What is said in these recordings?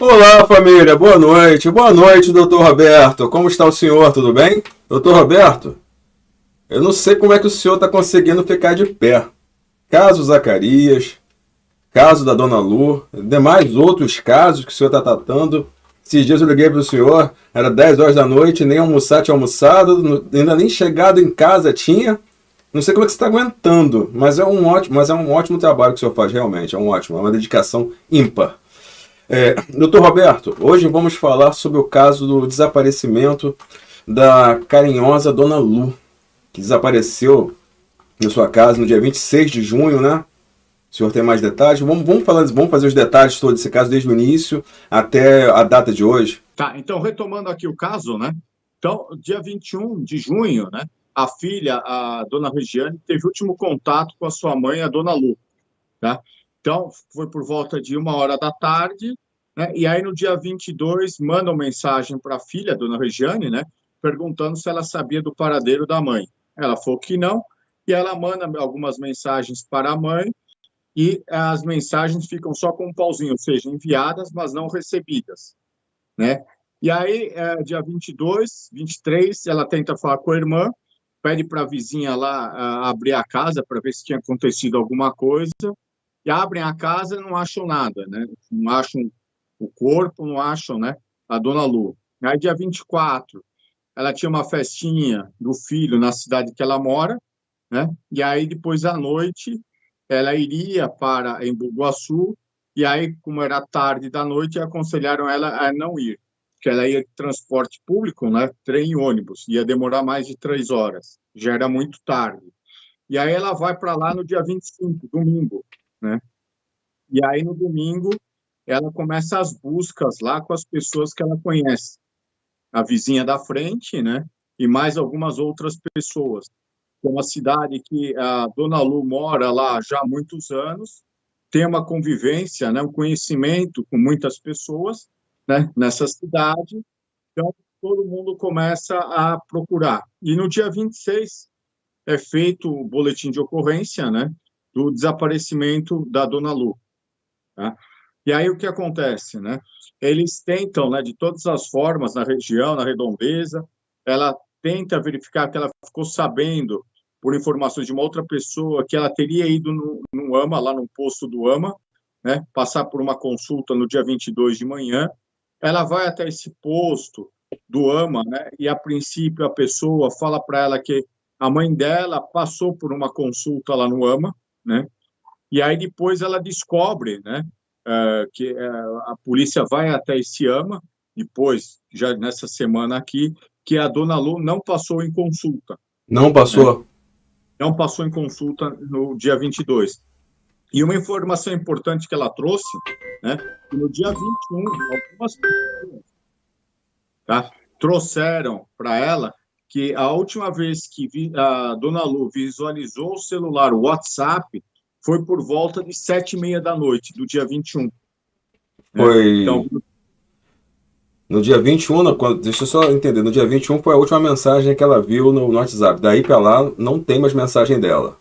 Olá, família, boa noite, doutor Roberto. Como está o senhor? Tudo bem? Doutor Roberto, eu não sei como é que o senhor está conseguindo ficar de pé. Caso Zacarias, caso da Dona Lu, demais outros casos que o senhor está tratando. Esses dias eu liguei para o senhor, era 10 horas da noite, nem almoçar tinha almoçado, ainda nem chegado em casa tinha. Não sei como é que você está aguentando, mas é um ótimo trabalho que o senhor faz, realmente, é uma dedicação ímpar. Doutor Roberto, hoje vamos falar sobre o caso do desaparecimento da carinhosa Dona Lu, que desapareceu na sua casa no dia 26 de junho, né? O senhor tem mais detalhes? Vamos fazer os detalhes todos desse caso desde o início até a data de hoje. Tá, então, retomando aqui o caso, né? Então, dia 21 de junho, né? A filha, a dona Regiane, teve o último contato com a sua mãe, a dona Lu, tá? Então, foi por volta de 1 hora da tarde, né? E aí, no dia 22, mandam mensagem para a filha, a dona Regiane, né? Perguntando se ela sabia do paradeiro da mãe. Ela falou que não, e ela manda algumas mensagens para a mãe, e as mensagens ficam só com um pauzinho, ou seja, enviadas, mas não recebidas, né? E aí, dia 22, 23, ela tenta falar com a irmã, pede para a vizinha lá abrir a casa para ver se tinha acontecido alguma coisa, e abrem a casa e não acham nada, né? Não acham o corpo, não acham, né, a dona Lu. Aí, dia 24, ela tinha uma festinha do filho na cidade que ela mora, né? E aí, depois à noite, ela iria para Embu-Guaçu, e aí, como era tarde da noite, aconselharam ela a não ir, porque ela ia de transporte público, né? Trem e ônibus, ia demorar mais de 3 horas, já era muito tarde. E aí ela vai para lá no dia 25, domingo, né? E aí, no domingo, ela começa as buscas lá com as pessoas que ela conhece, a vizinha da frente, né? E mais algumas outras pessoas. É uma cidade que a Dona Lu mora lá já há muitos anos, tem uma convivência, né, um conhecimento com muitas pessoas, né, nessa cidade, então todo mundo começa a procurar. E no dia 26 é feito o boletim de ocorrência, né, do desaparecimento da Dona Lu, tá? E aí o que acontece, né? Eles tentam, né, de todas as formas, na região, na redondeza, ela tenta verificar que ela ficou sabendo, por informações de uma outra pessoa, que ela teria ido no AMA, lá no posto do AMA, né, passar por uma consulta no dia 22 de manhã. Ela vai até esse posto do AMA, né, e a princípio a pessoa fala para ela que a mãe dela passou por uma consulta lá no AMA, né, e aí depois ela descobre, né, que a polícia vai até esse AMA, depois, já nessa semana aqui, que a dona Lu não passou em consulta, Não né? passou? Não passou em consulta no dia 22. E uma informação importante que ela trouxe, né, que no dia 21, algumas pessoas, tá, trouxeram para ela que a última vez que a dona Lu visualizou o celular, o WhatsApp, foi por volta de 7h30 da noite, do dia 21, né? Então, Foi no dia 21, deixa eu só entender, no dia 21 foi a última mensagem que ela viu no WhatsApp. Daí pra lá não tem mais mensagem dela.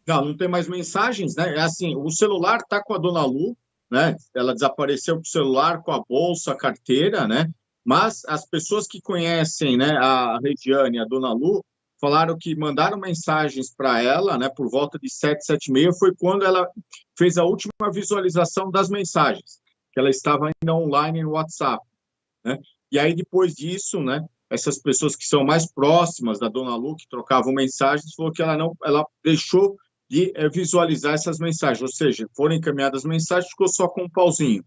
não tem mais mensagens, né? É assim, o celular está com a dona Lu, né? Ela desapareceu com o celular, com a bolsa, a carteira, né? Mas as pessoas que conhecem, né, a Regiane, a dona Lu, falaram que mandaram mensagens para ela, né, por volta de 7, 7h30, foi quando ela fez a última visualização das mensagens, que ela estava ainda online no WhatsApp, né? E aí, depois disso, né, essas pessoas que são mais próximas da dona Lu, que trocavam mensagens, falou que ela deixou de visualizar essas mensagens, ou seja, foram encaminhadas mensagens, ficou só com um pauzinho.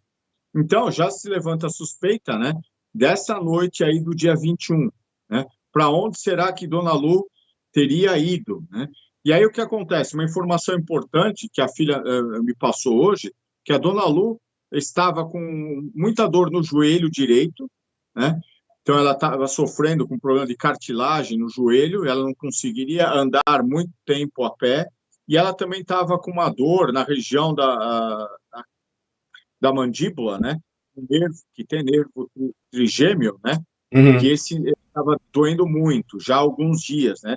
Então, já se levanta a suspeita, né, dessa noite aí do dia 21, né? Para onde será que dona Lu teria ido, né? E aí o que acontece? Uma informação importante que a filha me passou hoje, que a dona Lu estava com muita dor no joelho direito, né? Então ela estava sofrendo com problema de cartilagem no joelho, ela não conseguiria andar muito tempo a pé, e ela também estava com uma dor na região da mandíbula, né? Um nervo, que tem nervo trigêmeo, né? Que Uhum. esse estava doendo muito, já há alguns dias, né?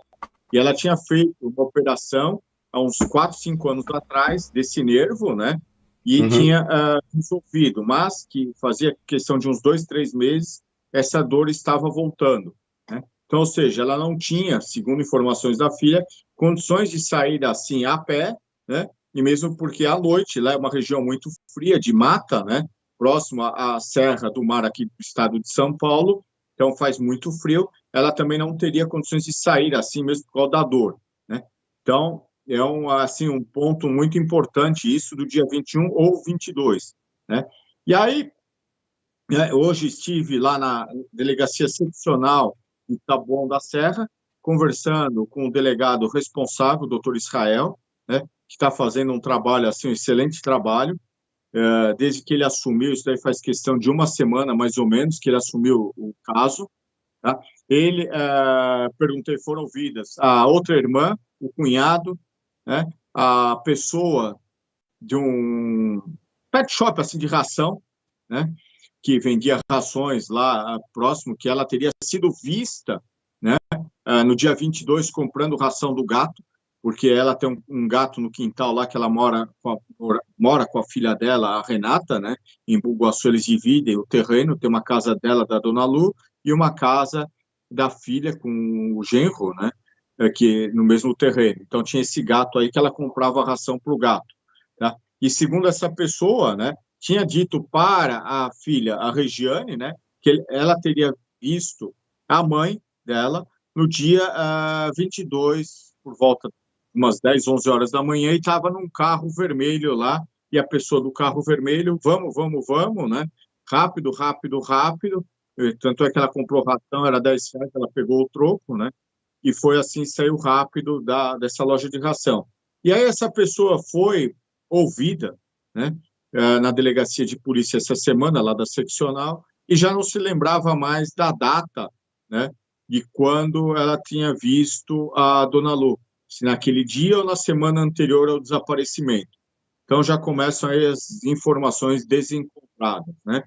E ela tinha feito uma operação há uns 4, 5 anos atrás desse nervo, né? e Uhum. tinha resolvido, mas que fazia questão de uns 2, 3 meses, essa dor estava voltando, né? Então, ou seja, ela não tinha, segundo informações da filha, condições de sair assim a pé, né? E mesmo porque à noite, lá é uma região muito fria, de mata, né? Próximo à Serra do Mar aqui do estado de São Paulo, então faz muito frio, ela também não teria condições de sair assim mesmo por causa da dor, né? Então, é assim, um ponto muito importante isso do dia 21 ou 22, né? E aí, né, hoje estive lá na Delegacia Seccional de Taboão da Serra, conversando com o delegado responsável, o doutor Israel, né, que está fazendo um trabalho, assim, um excelente trabalho, desde que ele assumiu, isso daí faz questão de uma semana, mais ou menos, que ele assumiu o caso, tá? Ele, perguntei, foram ouvidas a outra irmã, o cunhado, né, a pessoa de um pet shop, assim, de ração, né, que vendia rações lá próximo, que ela teria sido vista, né, no dia 22 comprando ração do gato, porque ela tem um gato no quintal lá que ela mora com a filha dela, a Renata, né, em Bugaçu eles dividem o terreno, tem uma casa dela, da Dona Lu, e uma casa da filha com o genro, né, que no mesmo terreno. Então tinha esse gato aí que ela comprava ração para o gato, tá? E segundo essa pessoa, né, tinha dito para a filha, a Regiane, né, que ela teria visto a mãe dela no dia 22, por volta de umas 10, 11 horas da manhã, e estava num carro vermelho lá, e a pessoa do carro vermelho, vamos, vamos, vamos, né? Rápido, rápido, rápido. Tanto é que ela comprou ração, era 10 reais, ela pegou o troco, né? E foi assim, saiu rápido dessa loja de ração. E aí essa pessoa foi ouvida, né, na delegacia de polícia essa semana, lá da seccional, e já não se lembrava mais da data, né, de quando ela tinha visto a Dona Lu, se naquele dia ou na semana anterior ao desaparecimento. Então já começam aí as informações desencontradas, né?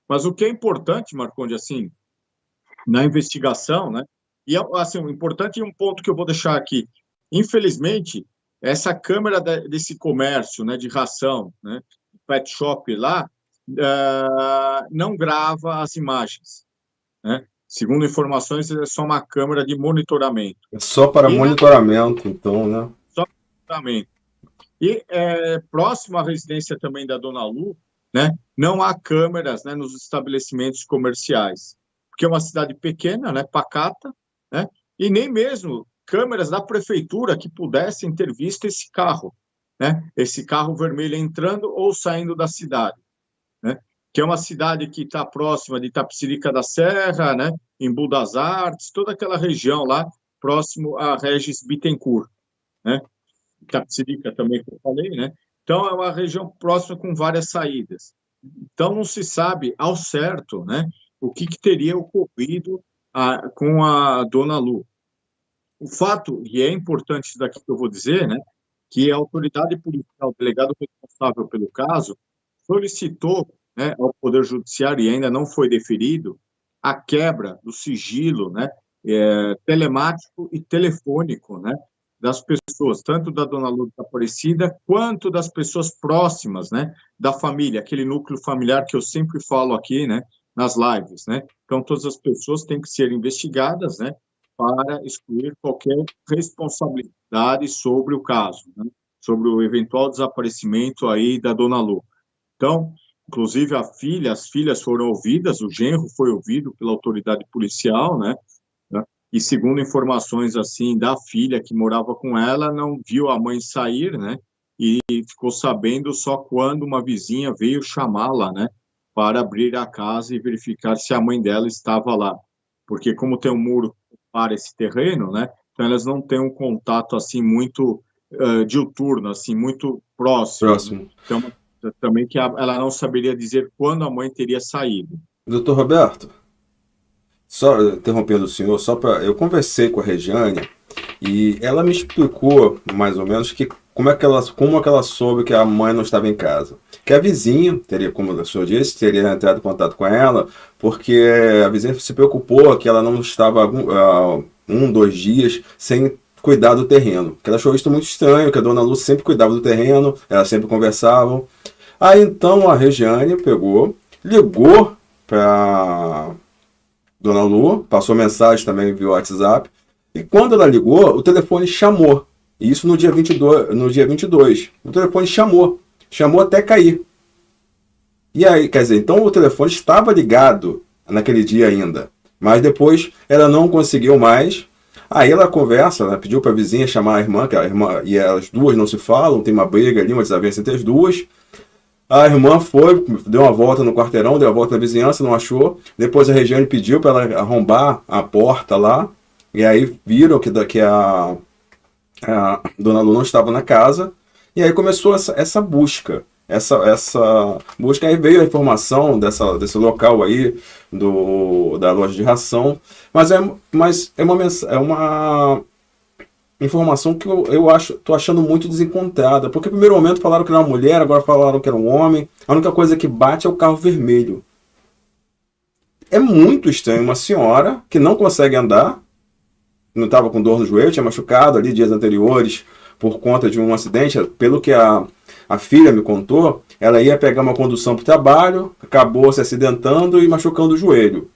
Mas o que é importante, Marconde, assim, na investigação, né? E assim, o importante e um ponto que eu vou deixar aqui, infelizmente, essa câmera desse comércio, né, de ração, né, pet shop lá, não grava as imagens, né? Segundo informações, é só uma câmera de monitoramento. É só para E na monitoramento, então, né? só monitoramento. E próximo à residência também da Dona Lu, né, não há câmeras, né, nos estabelecimentos comerciais, porque é uma cidade pequena, né, pacata, né, e nem mesmo câmeras da prefeitura que pudessem ter visto esse carro, né, esse carro vermelho entrando ou saindo da cidade, né, que é uma cidade que está próxima de Itapecerica da Serra, né, Embu das Artes, toda aquela região lá, próximo a Regis Bittencourt, né, Itapecerica também, que eu falei, né? Então, é uma região próxima com várias saídas. Então, não se sabe ao certo, né, o que teria ocorrido com a Dona Lu. O fato, e é importante isso daqui que eu vou dizer, né, que a autoridade policial, o delegado responsável pelo caso, solicitou, né, ao Poder Judiciário, e ainda não foi deferido, a quebra do sigilo, né, telemático e telefônico, né, das pessoas, tanto da Dona Lu Aparecida, quanto das pessoas próximas, né, da família, aquele núcleo familiar que eu sempre falo aqui, né, nas lives, né. Então, todas as pessoas têm que ser investigadas, né, para excluir qualquer responsabilidade sobre o caso, né, sobre o eventual desaparecimento aí da Dona Lu. Então, inclusive as filhas foram ouvidas, o genro foi ouvido pela autoridade policial, né? E segundo informações assim da filha que morava com ela, não viu a mãe sair, né? E ficou sabendo só quando uma vizinha veio chamá-la, né? Para abrir a casa e verificar se a mãe dela estava lá, porque como tem um muro para esse terreno, né? Então elas não têm um contato assim muito diuturno, assim muito próximo, né? Próximo. Então também que ela não saberia dizer quando a mãe teria saído. Doutor Roberto, só interrompendo o senhor, só para. Eu conversei com a Regiane e ela me explicou mais ou menos que como é que ela soube que a mãe não estava em casa. Que a vizinha teria, como o senhor disse, teria entrado em contato com ela, porque a vizinha se preocupou que ela não estava um, 2 dias sem cuidar do terreno. Que ela achou isso muito estranho, que a Dona Lu sempre cuidava do terreno, elas sempre conversavam. Aí então a Regiane pegou, ligou para Dona Lu, passou mensagem também via WhatsApp, e quando ela ligou, o telefone chamou. Isso no dia 22, no dia 22. O telefone chamou até cair. E aí, quer dizer, então o telefone estava ligado naquele dia ainda, mas depois ela não conseguiu mais. Aí ela conversa, ela pediu para a vizinha chamar a irmã, que a irmã e as duas não se falam, tem uma briga ali, uma desavença entre as duas. A irmã foi, deu uma volta no quarteirão, deu uma volta na vizinhança, não achou. Depois a Regiane pediu para ela arrombar a porta lá. E aí viram que a Dona Lu não estava na casa. E aí começou essa busca. Essa busca, aí veio a informação desse local aí, da loja de ração. Mas é uma informação que tô achando muito desencontrada. Porque no primeiro momento falaram que era uma mulher, agora falaram que era um homem. A única coisa que bate é o carro vermelho. É muito estranho uma senhora que não consegue andar, não estava com dor no joelho, tinha machucado ali dias anteriores por conta de um acidente. Pelo que a filha me contou, ela ia pegar uma condução para o trabalho, acabou se acidentando e machucando o joelho.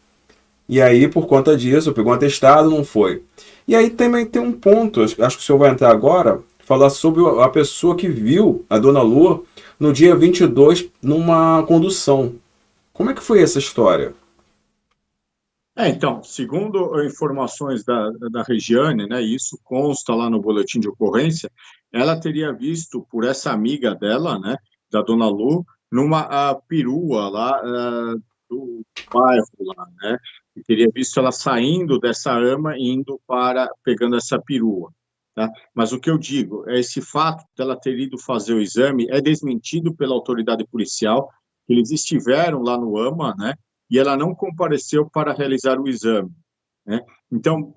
E aí, por conta disso, pegou um atestado, não foi. E aí também tem um ponto, acho que o senhor vai entrar agora, falar sobre a pessoa que viu a Dona Lu no dia 22 numa condução. Como é que foi essa história? Então, segundo informações da Regiane, né, isso consta lá no boletim de ocorrência, ela teria visto por essa amiga dela, né, da Dona Lu, numa perua lá do bairro lá, né, e teria visto ela saindo dessa ama e indo pegando essa perua, tá? Mas o que eu digo, é esse fato dela ter ido fazer o exame é desmentido pela autoridade policial, eles estiveram lá no AMA, né, e ela não compareceu para realizar o exame, né? Então,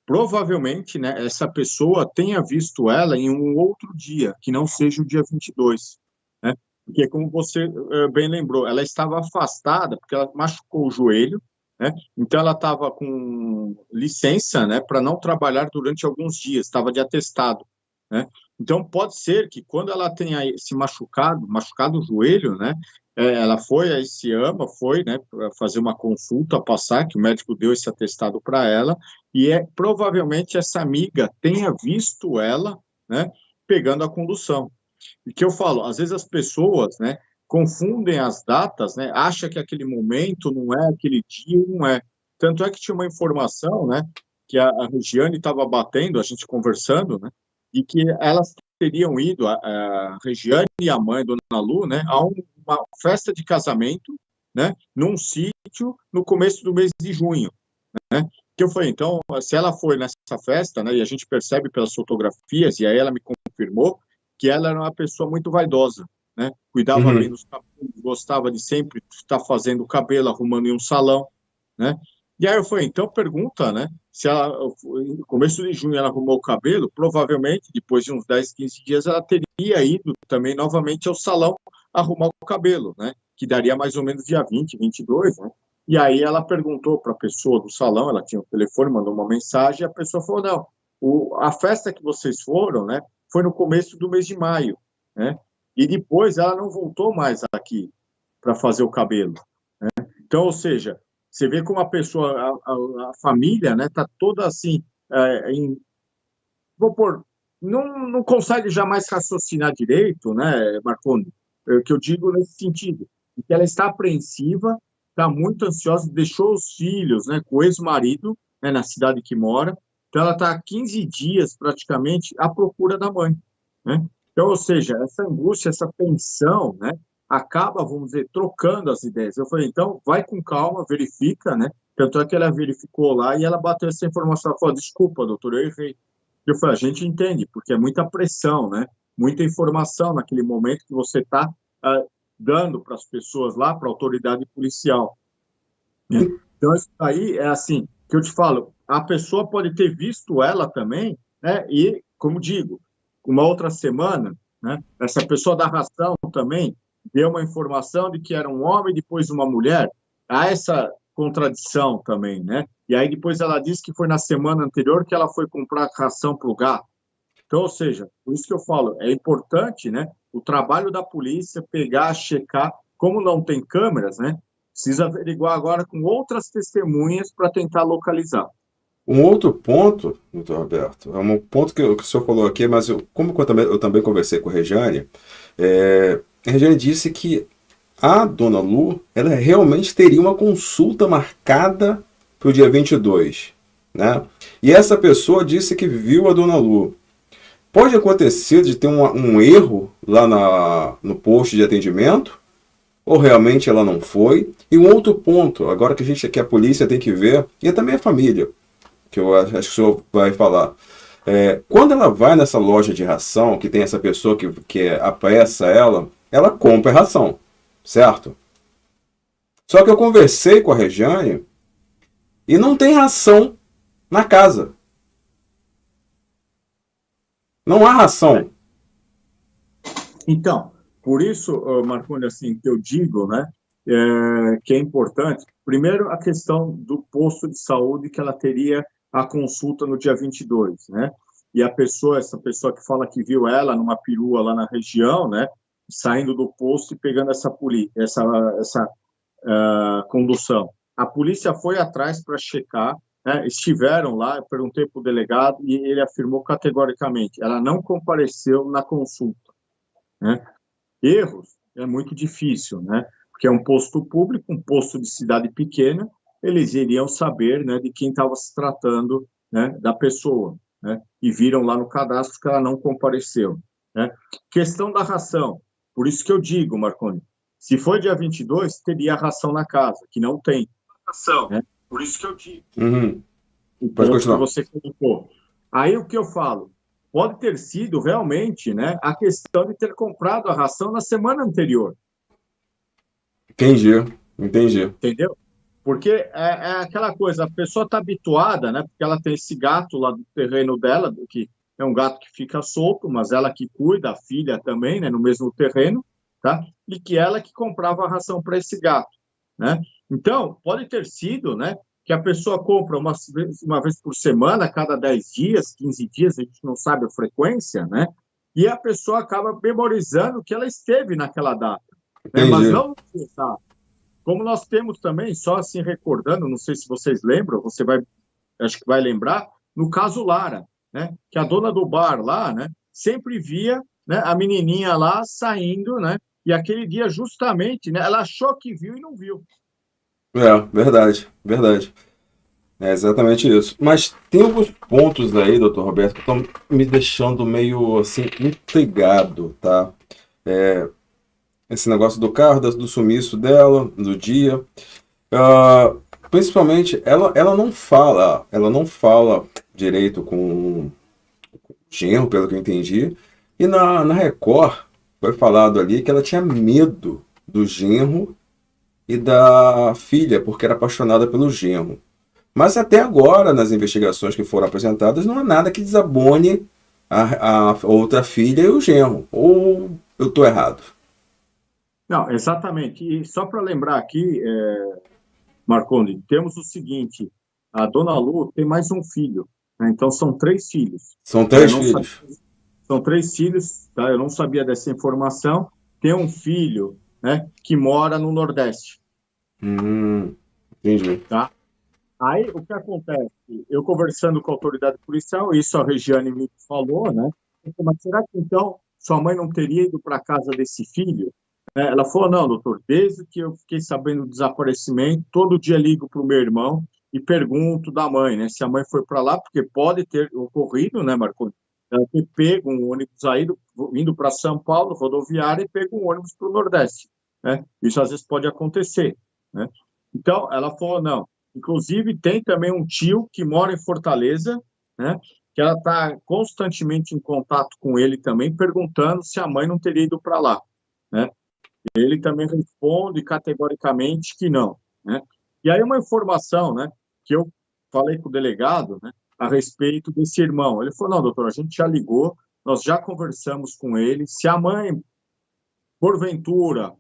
provavelmente, né, essa pessoa tenha visto ela em um outro dia, que não seja o dia 22, né? Porque, como você bem lembrou, ela estava afastada porque ela machucou o joelho, né? Então, ela estava com licença, né, para não trabalhar durante alguns dias, estava de atestado, né? Então, pode ser que quando ela tenha se machucado o joelho, né, ela foi a esse AMA, foi, né, para fazer uma consulta, passar, que o médico deu esse atestado para ela, e provavelmente essa amiga tenha visto ela, né, pegando a condução. E que eu falo, às vezes as pessoas, né, confundem as datas, né, acha que aquele momento não é aquele dia, não é. Tanto é que tinha uma informação, né, que a Regiane estava batendo, a gente conversando, né, e que elas teriam ido, a Regiane e a mãe, Dona Lu, né, a uma festa de casamento, né, num sítio no começo do mês de junho, né? Que eu falei, então, se ela foi nessa festa, né, e a gente percebe pelas fotografias, e aí ela me confirmou que ela era uma pessoa muito vaidosa, né? Cuidava bem Uhum. dos cabelos, gostava de sempre estar fazendo o cabelo, arrumando em um salão, né? E aí eu falei, então pergunta, né? Se ela, no começo de junho ela arrumou o cabelo, provavelmente, depois de uns 10, 15 dias, ela teria ido também novamente ao salão arrumar o cabelo, né? Que daria mais ou menos dia 20, 22, né? E aí ela perguntou para a pessoa do salão, ela tinha o telefone, mandou uma mensagem, e a pessoa falou, não, a festa que vocês foram, né, foi no começo do mês de maio, né? E depois ela não voltou mais aqui para fazer o cabelo. Então, ou seja, você vê como a pessoa, a família, né, tá toda assim, vou pôr, não consegue jamais raciocinar direito, né, Marconi? É o que eu digo nesse sentido, que ela está apreensiva, está muito ansiosa, deixou os filhos, né, com o ex-marido, né, na cidade que mora, então ela está há 15 dias praticamente à procura da mãe, né? Então, ou seja, essa angústia, essa tensão, né, acaba, vamos dizer, trocando as ideias. Eu falei, então, vai com calma, verifica, né? Tanto é que ela verificou lá e ela bateu essa informação, ela falou, desculpa, doutor, eu errei. Eu falei, a gente entende, porque é muita pressão, né? Muita informação naquele momento que você está dando para as pessoas lá, para a autoridade policial, né? Então, isso aí é assim, que eu te falo, a pessoa pode ter visto ela também, né? E, como digo, uma outra semana, né? Essa pessoa da ração também deu uma informação de que era um homem, depois uma mulher. Há essa contradição também, né? E aí depois ela disse que foi na semana anterior que ela foi comprar ração para o gato. Então, ou seja, por isso que eu falo, é importante, né, o trabalho da polícia pegar, checar, como não tem câmeras, né, precisa averiguar agora com outras testemunhas para tentar localizar. Um outro ponto, doutor Roberto, é um ponto que o senhor falou aqui, mas como eu também conversei com a Regiane, a Regiane disse que a dona Lu, ela realmente teria uma consulta marcada para o dia 22, né? E essa pessoa disse que viu a dona Lu. Pode acontecer de ter um erro lá no posto de atendimento, ou realmente ela não foi. E um outro ponto, agora que a polícia tem que ver, e também a família, que eu acho que o senhor vai falar. Quando ela vai nessa loja de ração, que tem essa pessoa que apressa ela compra ração, certo? Só que eu conversei com a Regiane e não tem ração na casa. Não há ração. Então, por isso, Marconi, assim, que eu digo, né, que é importante, primeiro, a questão do posto de saúde, que ela teria a consulta no dia 22, né, e essa pessoa que fala que viu ela numa perua lá na região, né, saindo do posto e pegando essa condução. A polícia foi atrás para checar, né, estiveram lá, eu perguntei para o delegado e ele afirmou categoricamente, ela não compareceu na consulta, né? Erros é muito difícil, né? Porque é um posto público, um posto de cidade pequena, eles iriam saber, né, de quem estava se tratando, né, da pessoa, né? E viram lá no cadastro que ela não compareceu, né? Questão da ração. Por isso que eu digo, Marconi, se for dia 22, teria ração na casa, que não tem ração, né? Por isso que eu digo. Uhum. O Pode ponto que continuar. você colocou. Aí o que eu falo? Pode ter sido realmente, né, a questão de ter comprado a ração na semana anterior, Entendi, entendi. entendeu? Porque é aquela coisa, a pessoa está habituada, né, porque ela tem esse gato lá do terreno dela, que é um gato que fica solto, mas ela que cuida, a filha também, né, no mesmo terreno, tá? E que ela que comprava a ração para esse gato, né? Então, pode ter sido, né, que a pessoa compra uma vez por semana, a cada 10 dias, 15 dias, a gente não sabe a frequência, né? E a pessoa acaba memorizando que ela esteve naquela data, né? Mas Entendi. não, tá? Como nós temos também, só assim recordando, não sei se vocês lembram, você vai, acho que vai lembrar, no caso Lara, né? Que a dona do bar lá, né? Sempre via, né, a menininha lá saindo, né? E aquele dia justamente, né? Ela achou que viu e não viu. Verdade, verdade. É exatamente isso. Mas tem alguns pontos aí, doutor Roberto, que estão me deixando meio assim intrigado, tá? Esse negócio do carro, do sumiço dela, do dia. Ah, principalmente, ela não fala direito com o genro, pelo que eu entendi. E na Record foi falado ali que ela tinha medo do genro e da filha, porque era apaixonada pelo genro. Mas até agora, nas investigações que foram apresentadas, não há nada que desabone a outra filha e o genro. Ou eu estou errado? Não, exatamente. E só para lembrar aqui, Marconi, temos o seguinte: a dona Lu tem mais um filho, né? Então são três filhos. São Tá? Eu três não sabia, filhos. são três filhos, tá? Eu não sabia dessa informação. Tem um filho, né, que mora no Nordeste, Entendi. tá? Aí o que acontece? Eu conversando com a autoridade policial, isso a Regiane me falou, né? Eu falei, mas será que então sua mãe não teria ido para a casa desse filho? Ela falou, não, doutor, desde que eu fiquei sabendo do desaparecimento, todo dia ligo para o meu irmão e pergunto da mãe, né, se a mãe foi para lá, porque pode ter ocorrido, né, Marconi? Ela ter pego um ônibus aí, indo para São Paulo, rodoviária, e pego um ônibus para o Nordeste, né? Isso às vezes pode acontecer, né? Então, ela falou, não. Inclusive, tem também um tio que mora em Fortaleza, né, que ela está constantemente em contato com ele também, perguntando se a mãe não teria ido para lá, né? Ele também responde categoricamente que não, né? E aí uma informação, né, que eu falei com o delegado, né, a respeito desse irmão. Ele falou, não, doutor, a gente já ligou, nós já conversamos com ele, se a mãe, porventura,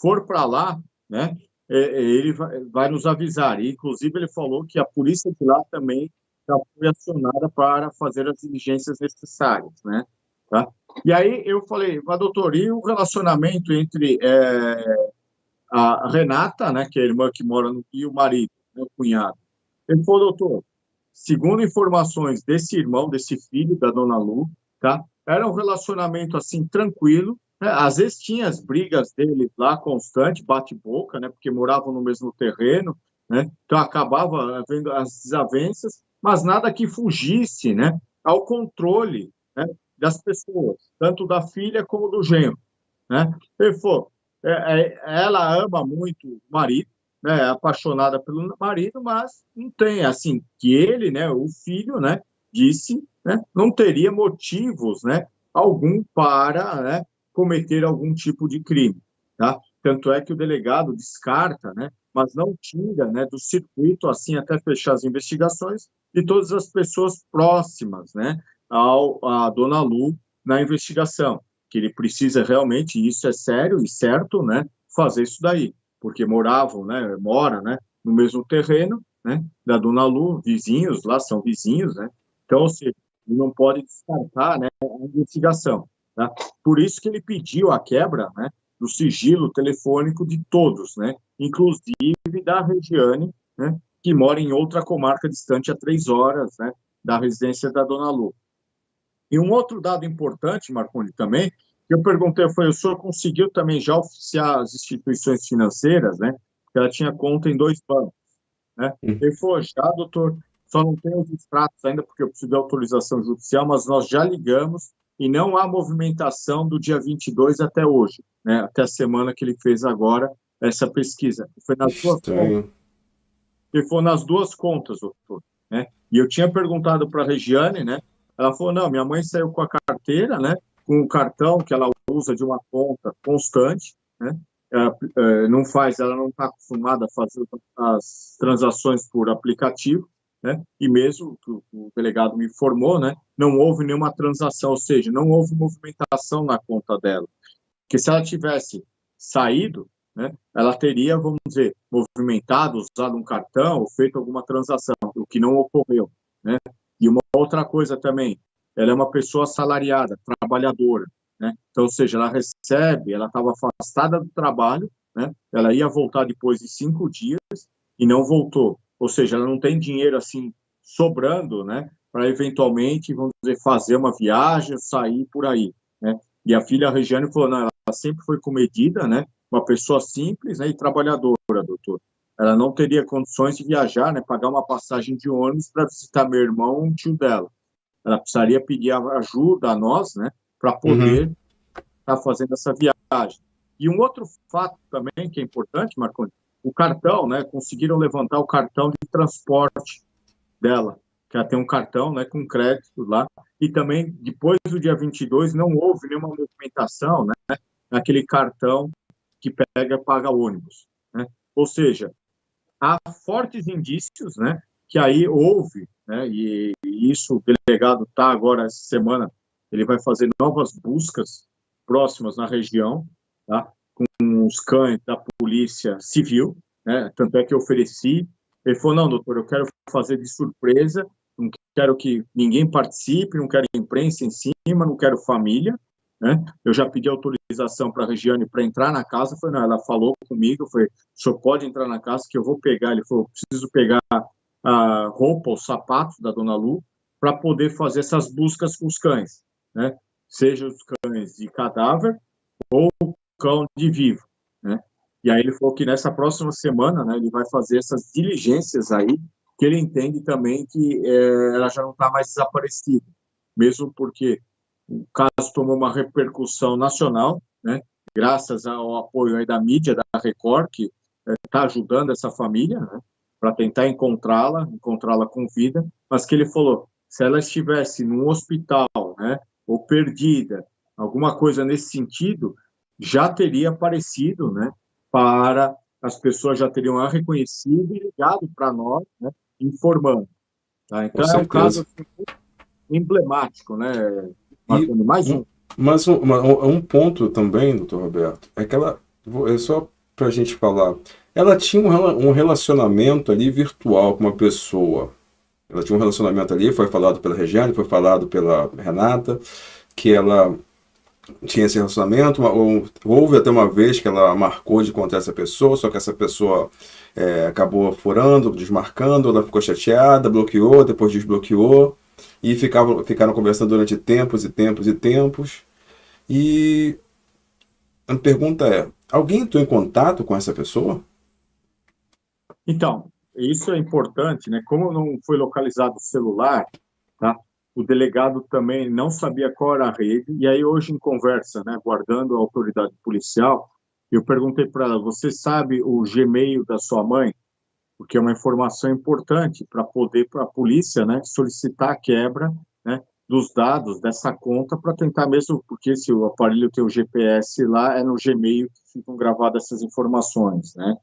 for para lá, né, ele vai nos avisar. E, inclusive, ele falou que a polícia de lá também já foi acionada para fazer as diligências necessárias, né? Tá? E aí eu falei, mas doutor, e o relacionamento entre a Renata, né, que é a irmã que mora no, e o marido, né, o cunhado? Ele falou, doutor, segundo informações desse irmão, desse filho da dona Lu, tá? Era um relacionamento assim tranquilo, né? Às vezes tinha as brigas dele lá constante, bate-boca, né? Porque moravam no mesmo terreno, né? Então acabava havendo as desavenças, mas nada que fugisse, né? Ao controle, né? Das pessoas, tanto da filha como do genro, né? Ele falou, ela ama muito o marido, né, é apaixonada pelo marido, mas não tem, assim, que ele, né, o filho, né, disse, né, não teria motivos, né, algum para, né, cometer algum tipo de crime, tá? Tanto é que o delegado descarta, né, mas não tira, né, do circuito, assim, até fechar as investigações, de todas as pessoas próximas, né, à dona Lu na investigação, que ele precisa realmente, e isso é sério e certo, né, fazer isso daí, porque moravam, né, mora, né, no mesmo terreno, né, da Dona Lu, vizinhos lá, são vizinhos, né, então, ou seja, ele não pode descartar, né, a investigação, tá? Por isso que ele pediu a quebra, né, do sigilo telefônico de todos, né, inclusive da Regiane, né, que mora em outra comarca distante a 3 horas, né, da residência da Dona Lu. E um outro dado importante, Marconi, também, que eu perguntei foi, o senhor conseguiu também já oficiar as instituições financeiras, né? Que ela tinha conta em 2 bancos, né? Hum. Ele falou, já, doutor, só não tem os extratos ainda, porque eu preciso de autorização judicial, mas nós já ligamos e não há movimentação do dia 22 até hoje, né? Até a semana que ele fez agora essa pesquisa. Foi nas duas contas. Estranho. Ele falou nas duas contas, doutor, né? E eu tinha perguntado para a Regiane, né? Ela falou, não, minha mãe saiu com a carteira, né? Com o cartão que ela usa de uma conta constante, né? Não faz, ela não está acostumada a fazer as transações por aplicativo, né? E mesmo que o delegado me informou, né? Não houve nenhuma transação, ou seja, não houve movimentação na conta dela. Porque se ela tivesse saído, né, ela teria, vamos dizer, movimentado, usado um cartão, ou feito alguma transação, o que não ocorreu, né? E uma outra coisa também, ela é uma pessoa assalariada, trabalhadora, né? Então, ou seja, ela recebe, ela estava afastada do trabalho, né? Ela ia voltar depois de 5 dias e não voltou. Ou seja, ela não tem dinheiro assim sobrando, né? Para eventualmente, vamos dizer, fazer uma viagem, sair por aí, né? E a filha a Regiane falou, não, ela sempre foi comedida, né? Uma pessoa simples, né, e trabalhadora, doutor. Ela não teria condições de viajar, né, pagar uma passagem de ônibus para visitar meu irmão ou um tio dela. Ela precisaria pedir ajuda a nós, né, para Uhum. poder estar fazendo essa viagem. E um outro fato também que é importante, Marconi, o cartão, né, conseguiram levantar o cartão de transporte dela, que ela tem um cartão, né, com crédito lá, e também, depois do dia 22, não houve nenhuma movimentação, né, naquele cartão que pega e paga ônibus, né? Ou seja, há fortes indícios, né, que aí houve, né, e isso o delegado está agora, essa semana, ele vai fazer novas buscas próximas na região, tá, com os cães da polícia civil, né, tanto é que eu ofereci, ele falou, não, doutor, eu quero fazer de surpresa, não quero que ninguém participe, não quero imprensa em cima, não quero família, né? Eu já pedi autorização para a Regiane para entrar na casa, foi, não, ela falou comigo, foi, o senhor pode entrar na casa que eu vou pegar, ele falou, preciso pegar a roupa, os sapatos da dona Lu, para poder fazer essas buscas com os cães, né? Seja os cães de cadáver ou cão de vivo, né? E aí ele falou que nessa próxima semana, né, ele vai fazer essas diligências aí, que ele entende também que ela já não está mais desaparecida, mesmo porque o caso tomou uma repercussão nacional, né, graças ao apoio aí da mídia, da Record, que está ajudando essa família, né, para tentar encontrá-la com vida, mas que ele falou, se ela estivesse num hospital, né, ou perdida, alguma coisa nesse sentido, já teria aparecido, né, para as pessoas já teriam a reconhecido e ligado para nós, né, informando. Tá? Com Então é um caso certeza. assim, emblemático, né, E Marconi? Mais um, um. mas um ponto também, doutor Roberto, é que ela, é só para a gente falar, ela tinha um relacionamento ali virtual com uma pessoa. Ela tinha um relacionamento ali, foi falado pela Regiane, foi falado pela Renata, que ela tinha esse relacionamento. Houve até uma vez que ela marcou de encontrar essa pessoa, só que essa pessoa acabou furando, desmarcando, ela ficou chateada, bloqueou, depois desbloqueou, e ficaram conversando durante tempos e tempos e tempos. E a pergunta é: alguém entrou em contato com essa pessoa? Então, isso é importante, né? Como não foi localizado o celular, tá? O delegado também não sabia qual era a rede, e aí hoje em conversa, né, guardando a autoridade policial, eu perguntei para ela: você sabe o Gmail da sua mãe? Porque é uma informação importante para poder, para a polícia, né, solicitar a quebra, né, dos dados dessa conta para tentar mesmo, porque se o aparelho tem o GPS lá, é no Gmail que ficam gravadas essas informações, né?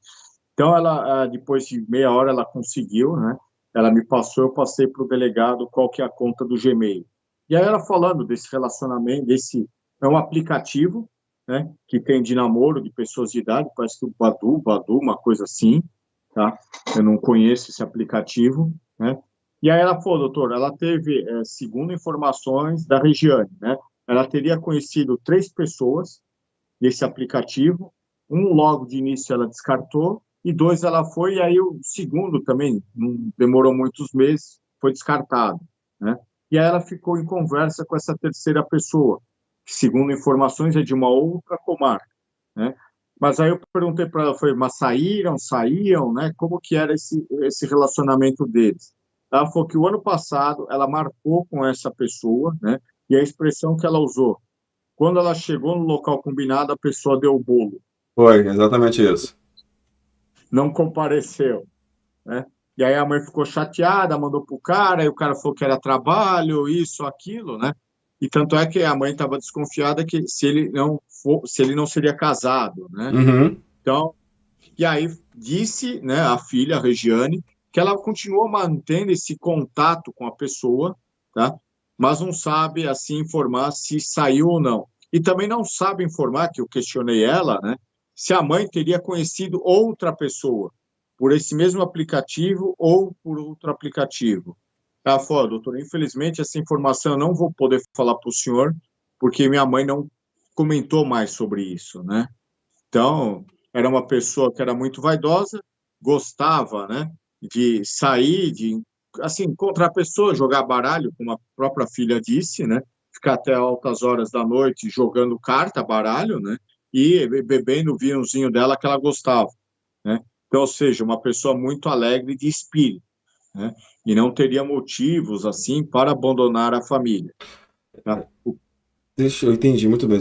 Então, ela, depois de meia hora, ela conseguiu, né? Ela me passou, eu passei para o delegado qual que é a conta do Gmail. E aí ela falando desse relacionamento, desse é um aplicativo, né? Que tem de namoro de pessoas de idade, parece que o Badu, uma coisa assim, tá? Eu não conheço esse aplicativo, né? E aí ela falou, doutor, ela teve, segundo informações da Regiane, né? Ela teria conhecido 3 pessoas nesse aplicativo. Um, logo de início, ela descartou, e 2, ela foi, e aí o segundo também, não demorou muitos meses, foi descartado, né? E aí ela ficou em conversa com essa terceira pessoa, que, segundo informações, é de uma outra comarca, né? Mas aí eu perguntei para ela, foi, mas saíam, né? Como que era esse relacionamento deles? Ela falou que o ano passado ela marcou com essa pessoa, né? E a expressão que ela usou: quando ela chegou no local combinado, a pessoa deu o bolo, Foi, exatamente isso. não compareceu, né? E aí a mãe ficou chateada, mandou pro cara, e o cara falou que era trabalho, isso, aquilo, né? E tanto é que a mãe estava desconfiada que se ele não seria casado, né? Uhum. Então, e aí disse, né, a filha, a Regiane, que ela continuou mantendo esse contato com a pessoa, tá? Mas não sabe assim informar se saiu ou não. E também não sabe informar, que eu questionei ela, né, se a mãe teria conhecido outra pessoa por esse mesmo aplicativo ou por outro aplicativo. Ela falou: doutor, infelizmente essa informação eu não vou poder falar para o senhor, porque minha mãe não comentou mais sobre isso, né? Então, era uma pessoa que era muito vaidosa, gostava, né, de sair, de assim, encontrar pessoas, jogar baralho, como a própria filha disse, né, ficar até altas horas da noite jogando carta, baralho, né, e bebendo o vinhozinho dela que ela gostava, né? Então, ou seja, uma pessoa muito alegre de espírito, né, e não teria motivos assim para abandonar a família, tá? Eu entendi muito bem,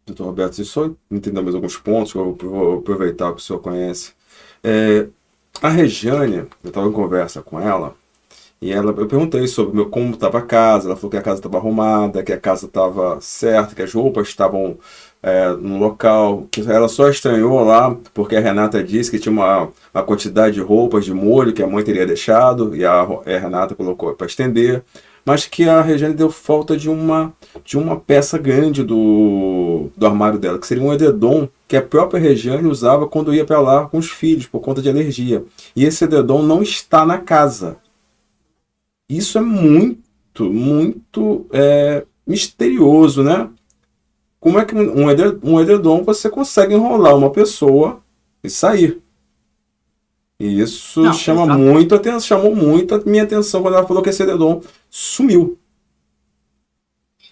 doutor Roberto. Deixa eu só entender mais alguns pontos que eu vou aproveitar que o senhor conhece. É, a Regiane, eu estava em conversa com ela, e eu perguntei sobre como estava a casa. Ela falou que a casa estava arrumada, que a casa estava certa, que as roupas estavam no local, que ela só estranhou lá porque a Renata disse que tinha uma quantidade de roupas de molho que a mãe teria deixado, e a Renata colocou para estender, mas que a Regiane deu falta de uma peça grande do armário dela, que seria um edredom que a própria Regiane usava quando ia para lá com os filhos, por conta de alergia. E esse edredom não está na casa. Isso é muito, muito misterioso, né? Como é que um edredom você consegue enrolar uma pessoa e sair? E isso Não, exato. chamou muito a minha atenção quando ela falou que esse edredom sumiu.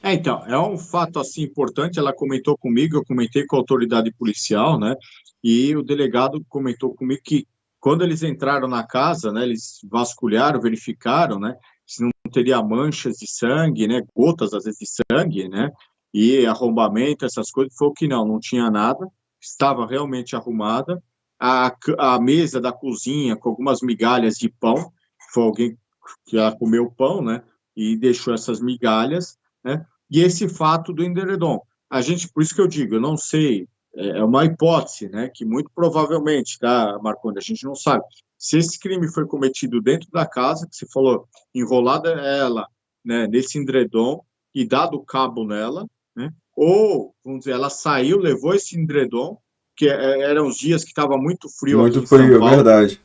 Então, é um fato assim importante. Ela comentou comigo, eu comentei com a autoridade policial, né? E o delegado comentou comigo que quando eles entraram na casa, né, eles vasculharam, verificaram, né, se não teria manchas de sangue, né, gotas às vezes de sangue, né, e arrombamento, essas coisas. Falou que não tinha nada, estava realmente arrumada. A mesa da cozinha com algumas migalhas de pão, foi alguém que ela comeu pão, né, e deixou essas migalhas, né? E esse fato do edredom. A gente, por isso que eu digo, eu não sei, é uma hipótese, né, que muito provavelmente, tá, Marcondes, a gente não sabe. Se esse crime foi cometido dentro da casa, que você falou, enrolada ela, né, nesse edredom e dado cabo nela, né, ou, vamos dizer, ela saiu, levou esse edredom, que eram os dias que estava muito frio aqui Muito em São frio, é Paulo, verdade.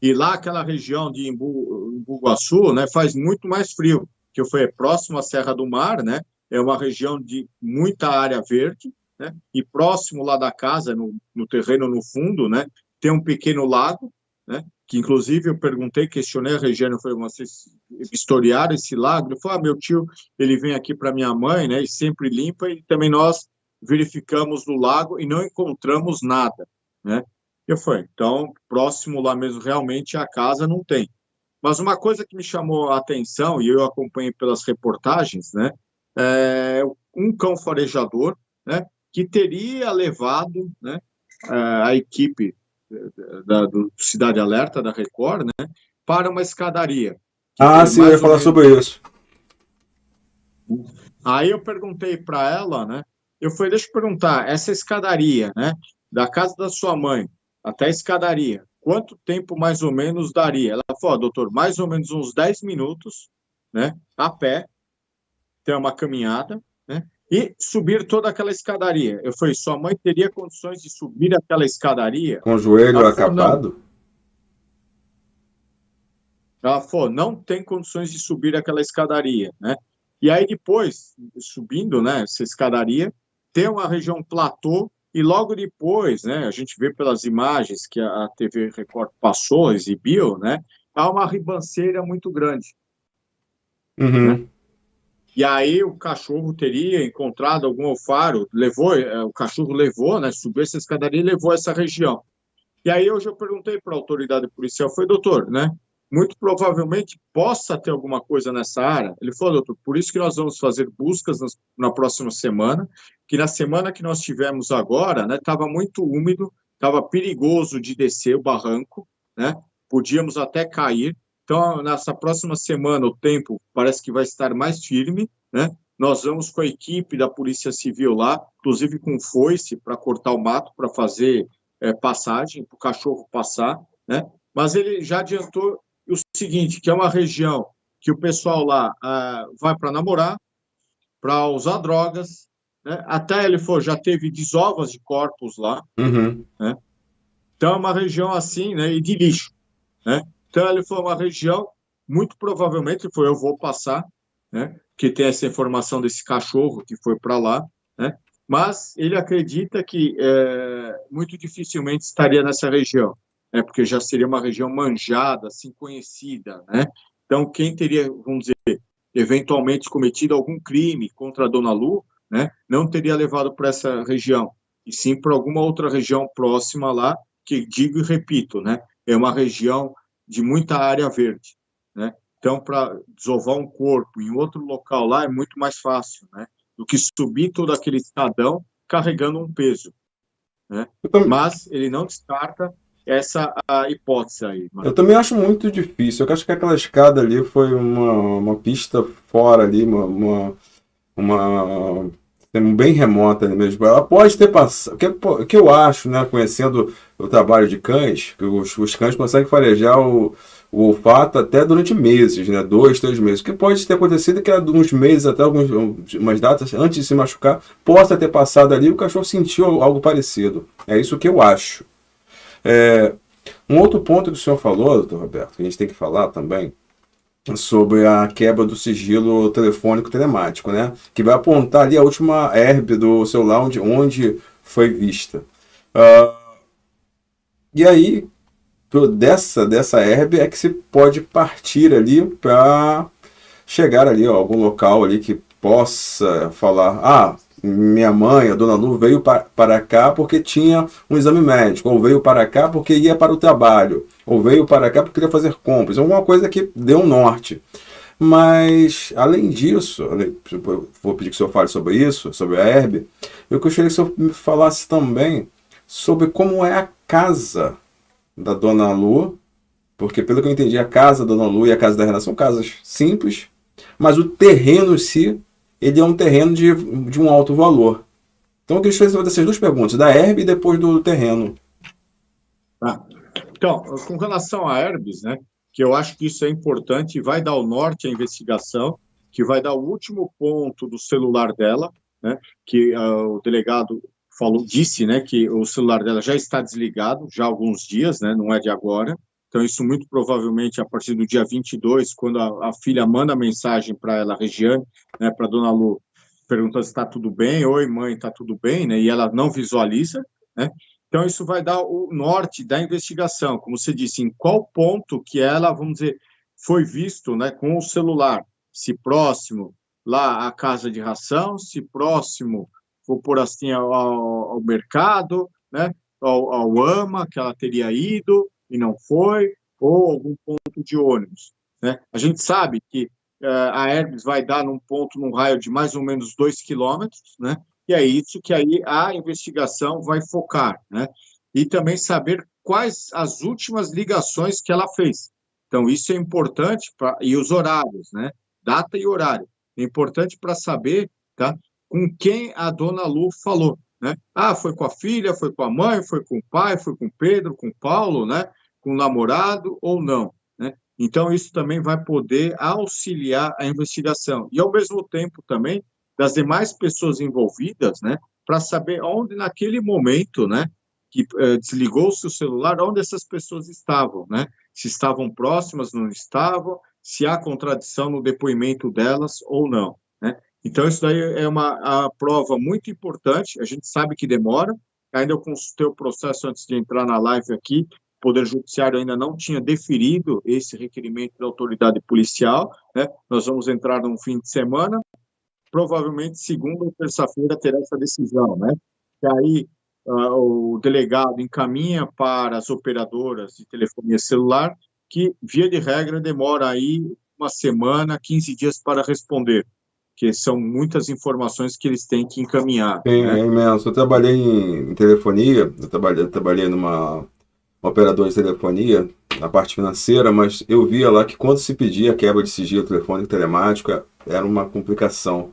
e lá aquela região de Embu, Bugaçu, né, faz muito mais frio, que foi próximo à Serra do Mar, né, é uma região de muita área verde, né, e próximo lá da casa, no terreno no fundo, né, tem um pequeno lago, né, que inclusive eu perguntei, questionei a Regiane, eu falei, vocês vistoriaram esse lago? Ele falou, meu tio, ele vem aqui para minha mãe, né, e sempre limpa, e também nós verificamos no lago e não encontramos nada, né. Eu falei, então, próximo lá mesmo, realmente, a casa não tem. Mas uma coisa que me chamou a atenção, e eu acompanhei pelas reportagens, né, é um cão farejador, né, que teria levado, né, a equipe do Cidade Alerta, da Record, né, para uma escadaria, que Ah, tem sim, eu ia mais ou falar menos... sobre isso. Aí eu perguntei para ela, né, eu falei, deixa eu perguntar, essa escadaria, né, da casa da sua mãe até a escadaria, quanto tempo mais ou menos daria? Ela falou, doutor, mais ou menos uns 10 minutos, né, a pé, ter uma caminhada, né, e subir toda aquela escadaria. Eu falei, sua mãe teria condições de subir aquela escadaria? Com o joelho Ela falou, não. acapado? Ela falou, não tem condições de subir aquela escadaria, né? E aí depois, subindo, né, essa escadaria, tem uma região platô e logo depois, né, a gente vê pelas imagens que a TV Record passou, exibiu, né, há uma ribanceira muito grande, né? Uhum. E aí o cachorro teria encontrado algum faro, levou, o cachorro levou, né, subiu essa escadaria e levou essa região. E aí hoje eu perguntei para a autoridade policial, foi, doutor, né? Muito provavelmente possa ter alguma coisa nessa área. Ele falou, doutor, por isso que nós vamos fazer buscas na próxima semana, que na semana que nós tivemos agora, né, estava muito úmido, estava perigoso de descer o barranco, né? Podíamos até cair. Então, nessa próxima semana, o tempo parece que vai estar mais firme, né? Nós vamos com a equipe da Polícia Civil lá, inclusive com foice para cortar o mato, para fazer passagem, para o cachorro passar, né? Mas ele já adiantou o seguinte, que é uma região que o pessoal lá vai para namorar, para usar drogas, né? Até ele falou, já teve desovas de corpos lá, Uhum. né? Então é uma região assim, né? E de lixo, né? Então ele foi uma região, muito provavelmente, ele falou, eu vou passar, né? Que tem essa informação desse cachorro que foi para lá, né? Mas ele acredita que muito dificilmente estaria nessa região, né? Porque já seria uma região manjada, assim, conhecida, né? Então, quem teria, vamos dizer, eventualmente cometido algum crime contra a Dona Lu, né? Não teria levado para essa região, e sim para alguma outra região próxima lá, que digo e repito, né? É uma região de muita área verde, né? Então, para desovar um corpo em outro local lá é muito mais fácil, né? Do que subir todo aquele escadão carregando um peso, né? Eu, tam- Mas ele não descarta essa a hipótese aí, eu mano. também acho muito difícil. Eu acho que aquela escada ali foi uma pista fora ali, uma bem remota ali mesmo. Ela pode ter passado. O que eu acho, né, conhecendo o trabalho de cães, que os cães conseguem farejar o olfato até durante meses, né? 2, 3 meses. O que pode ter acontecido é que há uns meses, até umas datas, antes de se machucar, possa ter passado ali e o cachorro sentiu algo parecido. É isso que eu acho. Um outro ponto que o senhor falou, doutor Roberto, que a gente tem que falar também, sobre a quebra do sigilo telefônico telemático, né? Que vai apontar ali a última herb do celular onde foi vista. E aí, dessa herb é que se pode partir ali para chegar ali a algum local ali que possa falar, minha mãe, a dona Lu, veio para cá porque tinha um exame médico, ou veio para cá porque ia para o trabalho, ou veio para cá porque queria fazer compras, alguma coisa que dê um norte. Mas, além disso, vou pedir que o senhor fale sobre isso, sobre a herb, eu gostaria que o senhor me falasse também sobre como é a casa da dona Lu, porque pelo que eu entendi, a casa da dona Lu e a casa da Renata são casas simples, mas o terreno em si, ele é um terreno de um alto valor. Então eu queria fazer essas duas perguntas, da herb e depois do terreno. Tá? Então, com relação a herbes, né, que eu acho que isso é importante e vai dar o norte à investigação, que vai dar o último ponto do celular dela, né, que o delegado disse, né, que o celular dela já está desligado já há alguns dias, né, não é de agora, Então, isso muito provavelmente a partir do dia 22, quando a filha manda mensagem para ela, a Regiane, né, para a dona Lu, perguntando se está tudo bem, oi, mãe, está tudo bem, né, e ela não visualiza, né? Então, isso vai dar o norte da investigação, como você disse, em qual ponto que ela, vamos dizer, foi visto, né, com o celular, se próximo lá à casa de ração, se próximo, vou por assim, ao mercado, né, ao AMA, que ela teria ido e não foi, ou algum ponto de ônibus, né? A gente sabe que a Hermes vai dar num ponto, num raio de mais ou menos 2 quilômetros, né? E é isso que aí a investigação vai focar, né? E também saber quais as últimas ligações que ela fez. Então, isso é importante, e os horários, né? Data e horário. É importante para saber, tá? Com quem a dona Lu falou, né? Ah, foi com a filha, foi com a mãe, foi com o pai, foi com o Pedro, com o Paulo, né? Com o namorado ou não, né? Então, isso também vai poder auxiliar a investigação. E, ao mesmo tempo, também, das demais pessoas envolvidas, né? Para saber onde, naquele momento, né? Que desligou-se o celular, onde essas pessoas estavam, né? Se estavam próximas, não estavam, se há contradição no depoimento delas ou não, né? Então, isso daí é uma prova muito importante, a gente sabe que demora, ainda eu consultei o processo antes de entrar na live aqui, o Poder Judiciário ainda não tinha deferido esse requerimento da autoridade policial, né? Nós vamos entrar num fim de semana, provavelmente segunda ou terça-feira terá essa decisão, né? E aí o delegado encaminha para as operadoras de telefonia celular, que, via de regra, demora aí uma semana, 15 dias para responder, que são muitas informações que eles têm que encaminhar, Sim, né? é imenso. Eu trabalhei em telefonia, eu trabalhei numa operadora de telefonia, na parte financeira, mas eu via lá que quando se pedia a quebra de sigilo telefônico telemático, era uma complicação,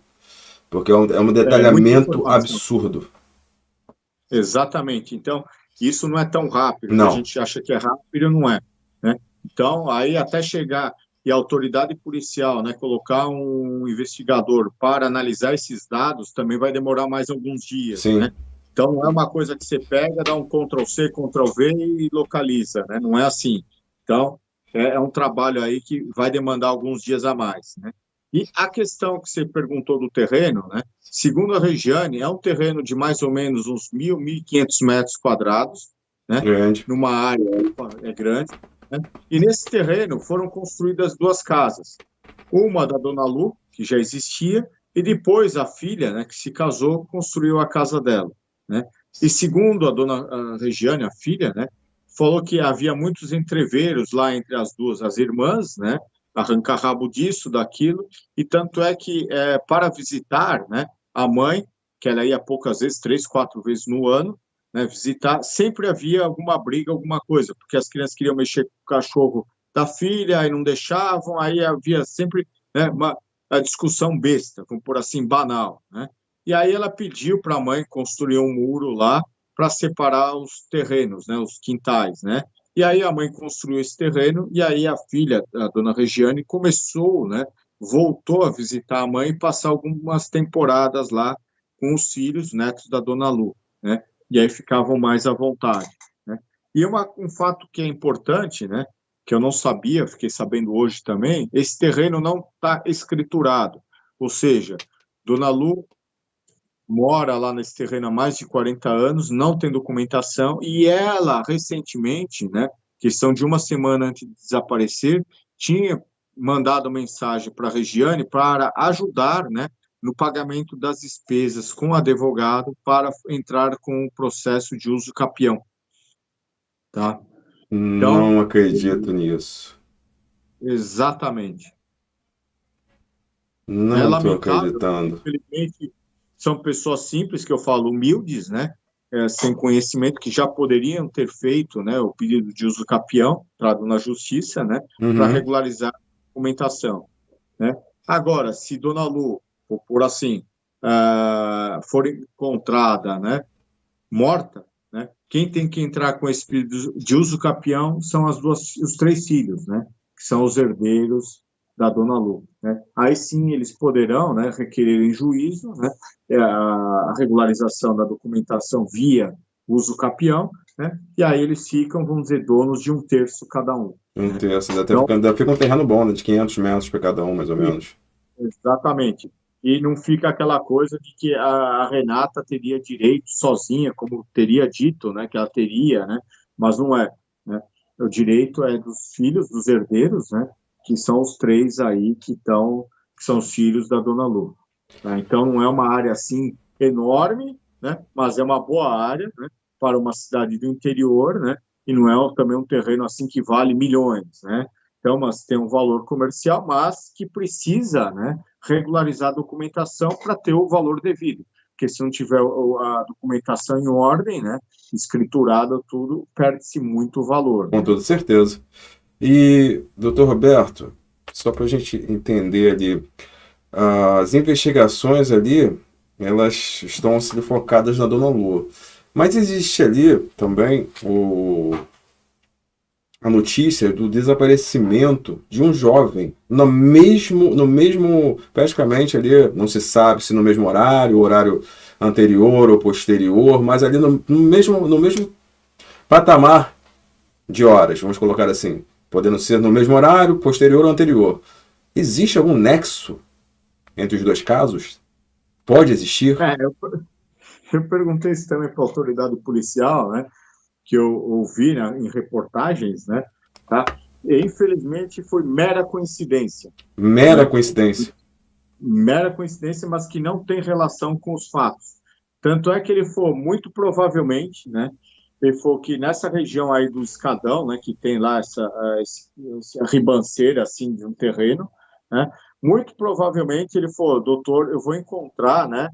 porque é um É muita detalhamento informação. absurdo. Exatamente. Então, isso não é tão rápido, né? A Não, gente acha que é rápido, não é, né? Então, aí até chegar e a autoridade policial, né, colocar um investigador para analisar esses dados, também vai demorar mais alguns dias, né? sim. Então, não é uma coisa que você pega, dá um Ctrl+C, Ctrl+V e localiza, né? Não é assim. Então, é um trabalho aí que vai demandar alguns dias a mais, né? E a questão que você perguntou do terreno, né? Segundo a Regiane, é um terreno de mais ou menos uns 1.000, 1.500 metros quadrados, né? Grande. Numa área grande, né? E nesse terreno foram construídas duas casas. Uma da Dona Lu, que já existia, e depois a filha, né, que se casou, construiu a casa dela, né? E segundo a Regiane, a filha, né, falou que havia muitos entreveros lá entre as duas, as irmãs, né? Arrancar rabo disso, daquilo, e tanto é que para visitar, né, a mãe, que ela ia poucas vezes, 3, 4 vezes no ano, né, visitar, sempre havia alguma briga, alguma coisa, porque as crianças queriam mexer com o cachorro da filha e não deixavam, aí havia sempre, né, uma discussão besta, vamos por assim, banal, né? E aí ela pediu para a mãe construir um muro lá para separar os terrenos, né, os quintais, né? E aí a mãe construiu esse terreno e aí a filha, a dona Regiane, começou, né, voltou a visitar a mãe e passar algumas temporadas lá com os filhos, netos da dona Lu, né? E aí ficavam mais à vontade, né? E um fato que é importante, né, que eu não sabia, fiquei sabendo hoje também, esse terreno não está escriturado, ou seja, dona Lu mora lá nesse terreno há mais de 40 anos, não tem documentação, e ela, recentemente, né, questão de uma semana antes de desaparecer, tinha mandado mensagem para a Regiane para ajudar, né, no pagamento das despesas com o advogado para entrar com o processo de uso capião, tá? Não Então, acredito nisso. exatamente. É Não estou lamentável, acreditando. infelizmente, são pessoas simples, que eu falo, humildes, né? Sem conhecimento, que já poderiam ter feito, né, o pedido de uso capião, entrado na justiça, né, para Uhum. regularizar a documentação, né? Agora, se Dona Lu, por assim, for encontrada, né, morta, né, quem tem que entrar com esse pedido de uso capião são os três filhos, né, que são os herdeiros da Dona Lu, né? Aí sim eles poderão, né, requerer em juízo, né, a regularização da documentação via uso capião, né? E aí eles ficam, vamos dizer, donos de um terço cada um. Um terço. Então, Ainda fica um terreno bom, né, de 500 metros para cada um, mais ou e- menos. exatamente. E não fica aquela coisa de que a Renata teria direito sozinha, como teria dito, né, que ela teria, né? Mas não é, né? O direito é dos filhos, dos herdeiros, né? Que são os três aí que são os filhos da Dona Lu. Né? Então, não é uma área assim enorme, né? Mas é uma boa área, né? Para uma cidade do interior, né? E não é também um terreno assim que vale milhões, né? Então, mas tem um valor comercial, mas que precisa, né? Regularizar a documentação para ter o valor devido. Porque se não tiver a documentação em ordem, né? Escriturada, tudo, perde-se muito valor, Com né? toda certeza. E, doutor Roberto, só para a gente entender ali, as investigações ali, elas estão sendo focadas na Dona Lua. Mas existe ali também a notícia do desaparecimento de um jovem no mesmo, praticamente ali, não se sabe se no mesmo horário anterior ou posterior, mas ali no mesmo patamar de horas, vamos colocar assim, podendo ser no mesmo horário, posterior ou anterior. Existe algum nexo entre os dois casos? Pode existir? Eu perguntei isso também para a autoridade policial, né? Que eu ouvi, né, em reportagens, né? Tá? E, infelizmente, foi mera coincidência, Mera né? coincidência. Mera coincidência, mas que não tem relação com os fatos. Tanto é que ele foi muito provavelmente, né? Ele falou que nessa região aí do Escadão, né, que tem lá essa ribanceira assim de um terreno, né? Muito provavelmente ele falou, doutor, eu vou encontrar, né?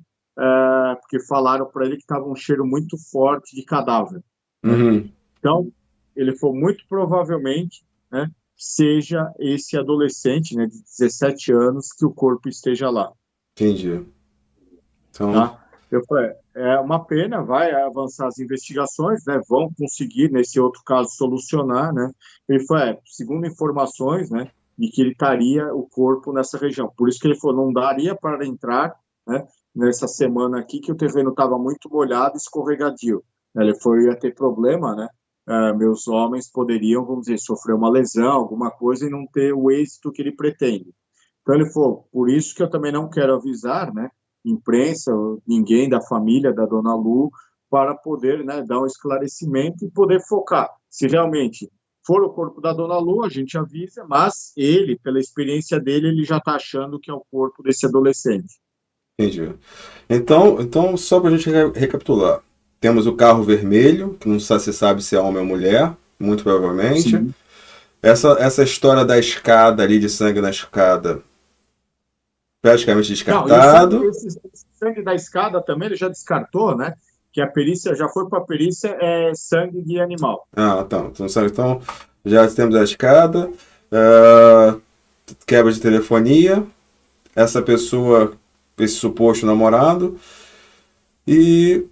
Porque falaram para ele que estava um cheiro muito forte de cadáver, né? Uhum, Então, ele falou muito provavelmente, né, seja esse adolescente, né, de 17 anos que o corpo esteja lá, entendi. Então, tá? Eu falei, é uma pena, vai avançar as investigações, né, vão conseguir, nesse outro caso, solucionar, né? Ele falou, segundo informações, né, de que ele estaria o corpo nessa região. Por isso que ele falou, não daria para entrar, né, nessa semana aqui, que o terreno estava muito molhado, escorregadio. Ele falou, ia ter problema, né? Meus homens poderiam, vamos dizer, sofrer uma lesão, alguma coisa, e não ter o êxito que ele pretende. Então ele falou, por isso que eu também não quero avisar, né, imprensa, ninguém da família da Dona Lu, para poder, né, dar um esclarecimento e poder focar. Se realmente for o corpo da Dona Lu, a gente avisa, mas ele, pela experiência dele, ele já está achando que é o corpo desse adolescente. entendi. Então só para a gente recapitular. Temos o carro vermelho, que não se sabe se é homem ou mulher, muito provavelmente. Sim. Essa história da escada ali, de sangue na escada, praticamente Não, e o sangue, descartado. esse sangue da escada também ele já descartou, né? Que a perícia já foi para a perícia sangue de animal. Ah, tá. Então já temos a escada, ah, quebra de telefonia, essa pessoa, esse suposto namorado, e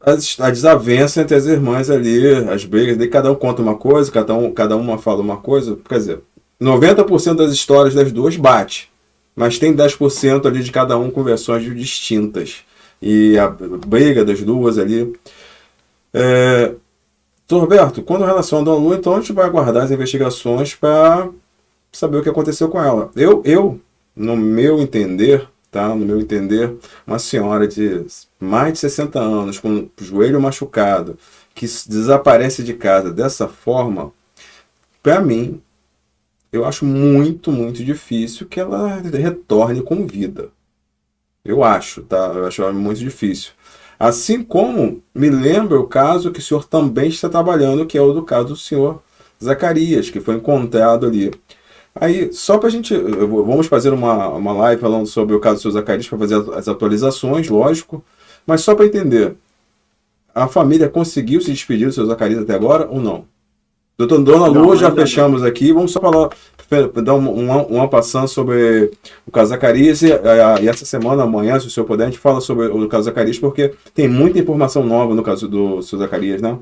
a desavença entre as irmãs ali, as brigas, daí cada um conta uma coisa, cada uma fala uma coisa. Quer dizer, 90% das histórias das duas bate, mas tem 10% ali de cada um com versões distintas. E a briga das duas ali. Então, Roberto, quando relaciona a Dona Lu, então a gente vai aguardar as investigações para saber o que aconteceu com ela. No meu entender, tá? No meu entender, uma senhora de mais de 60 anos, com o joelho machucado, que desaparece de casa dessa forma, para mim, eu acho muito, muito difícil que ela retorne com vida. Eu acho, tá? Eu acho muito difícil. Assim como me lembra o caso que o senhor também está trabalhando, que é o do caso do senhor Zacarias, que foi encontrado ali. Aí, só para a gente. Vamos fazer uma live falando sobre o caso do senhor Zacarias para fazer as atualizações, lógico. Mas só para entender, a família conseguiu se despedir do senhor Zacarias até agora ou não? Doutor Dona Não, Lua, já ainda não. fechamos aqui. Vamos só falar, dar uma passando sobre o caso Zacarias. E essa semana, amanhã, se o senhor puder, a gente fala sobre o caso Zacarias, porque tem muita informação nova no caso do senhor Zacarias, né?